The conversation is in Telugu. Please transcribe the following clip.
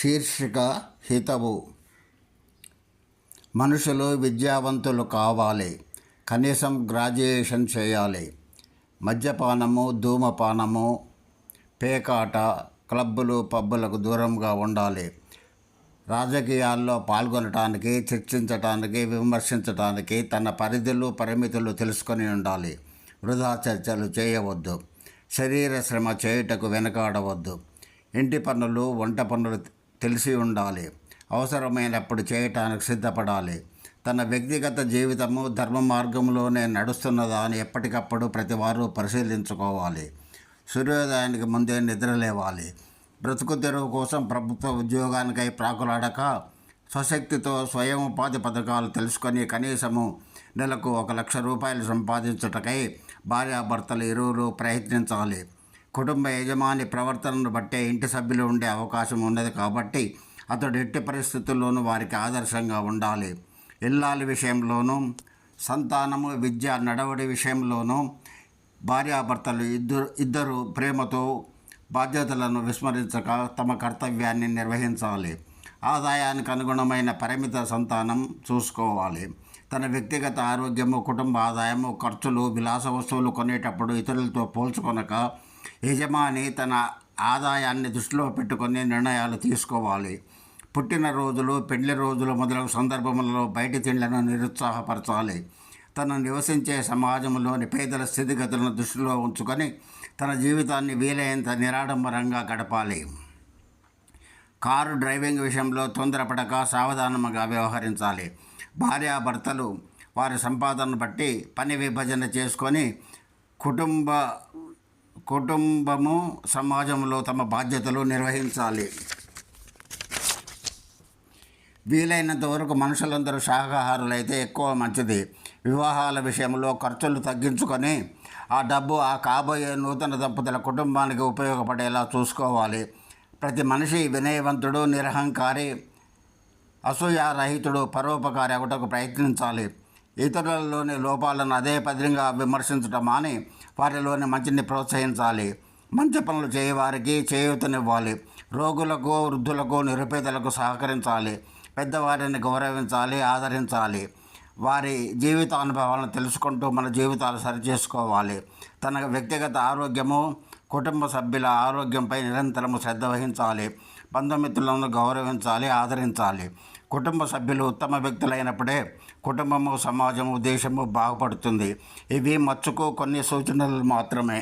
శీర్షిక హితవు. మనుషులు విద్యావంతులు కావాలి, కనీసం గ్రాడ్యుయేషన్ చేయాలి. మద్యపానము, ధూమపానము, పేకాట, క్లబ్బులు, పబ్బులకు దూరంగా ఉండాలి. రాజకీయాల్లో పాల్గొనటానికి, చర్చించటానికి, విమర్శించటానికి తన పరిధులు, పరిమితులు తెలుసుకొని ఉండాలి. వృధా చర్చలు చేయవద్దు. శరీర శ్రమ చేయుటకు వెనకాడవద్దు. ఇంటి పనులు, వంట పనులు తెలిసి ఉండాలి. అవసరమైనప్పుడు చేయటానికి సిద్ధపడాలి. తన వ్యక్తిగత జీవితము ధర్మ మార్గంలోనే నడుస్తున్నదా అని ఎప్పటికప్పుడు ప్రతివారు పరిశీలించుకోవాలి. సూర్యోదయానికి ముందే నిద్రలేవాలి. బ్రతుకు తెరువు కోసం ప్రభుత్వ ఉద్యోగానికై ప్రాకులాడక స్వశక్తితో స్వయం ఉపాధి పథకాలు తెలుసుకొని కనీసము నెలకు 1,00,000 రూపాయలు సంపాదించుటకై భార్యాభర్తలు ఇరువురు ప్రయత్నించాలి. కుటుంబ యజమాని ప్రవర్తనను బట్టే ఇంటి సభ్యులు ఉండే అవకాశం ఉన్నది కాబట్టి అతడు ఎట్టి పరిస్థితుల్లోనూ వారికి ఆదర్శంగా ఉండాలి. ఇల్లాలి విషయంలోనూ, సంతానము, విద్య, నడవడి విషయంలోనూ భార్యాభర్తలు ఇద్దరు ప్రేమతో బాధ్యతలను విస్మరించక తమ కర్తవ్యాన్ని నిర్వహించాలి. ఆదాయానికి అనుగుణమైన పరిమిత సంతానం చూసుకోవాలి. తన వ్యక్తిగత ఆరోగ్యము, కుటుంబ ఆదాయము, ఖర్చులు, విలాస వస్తువులు కొనేటప్పుడు ఇతరులతో పోల్చుకొనక యజమాని తన ఆదాయాన్ని దృష్టిలో పెట్టుకొని నిర్ణయాలు తీసుకోవాలి. పుట్టినరోజులు, పెళ్లి రోజులు మొదలగు సందర్భములలో బయటి తిండ్లను నిరుత్సాహపరచాలి. తను నివసించే సమాజంలోని పేదల స్థితిగతులను దృష్టిలో ఉంచుకొని తన జీవితాన్ని వీలైనంత నిరాడంబరంగా గడపాలి. కారు డ్రైవింగ్ విషయంలో తొందరపడక సావధానంగా వ్యవహరించాలి. భార్యాభర్తలు వారి సంపాదనను బట్టి పని విభజన చేసుకొని కుటుంబము, సమాజంలో తమ బాధ్యతలు నిర్వహించాలి. వీలైనంత వరకు మనుషులందరూ శాకాహారులైతే ఎక్కువ మంచిది. వివాహాల విషయంలో ఖర్చులు తగ్గించుకొని ఆ డబ్బు ఆ కాబోయే నూతన దంపతుల కుటుంబానికి ఉపయోగపడేలా చూసుకోవాలి. ప్రతి మనిషి వినయవంతుడు, నిరహంకారి, అసూయారహితుడు, పరోపకారి అగుటకు ప్రయత్నించాలి. ఇతరులలోని లోపాలను అదే పదిగా విమర్శించడం మాని వారిలోని మంచిని ప్రోత్సహించాలి. మంచి పనులు చేయవారికి చేయూతనివ్వాలి. రోగులకు, వృద్ధులకు, నిరుపేదలకు సహకరించాలి. పెద్దవారిని గౌరవించాలి, ఆదరించాలి. వారి జీవితానుభవాలను తెలుసుకుంటూ మన జీవితాలు సరిచేసుకోవాలి. తన వ్యక్తిగత ఆరోగ్యము, కుటుంబ సభ్యుల ఆరోగ్యంపై నిరంతరము శ్రద్ధ వహించాలి. బంధుమిత్రులను గౌరవించాలి, ఆదరించాలి. కుటుంబ సభ్యులు ఉత్తమ వ్యక్తులైనప్పుడే కుటుంబము, సమాజము, దేశము బాగుపడుతుంది. ఇవి మచ్చుకు కొన్ని సూచనలు మాత్రమే.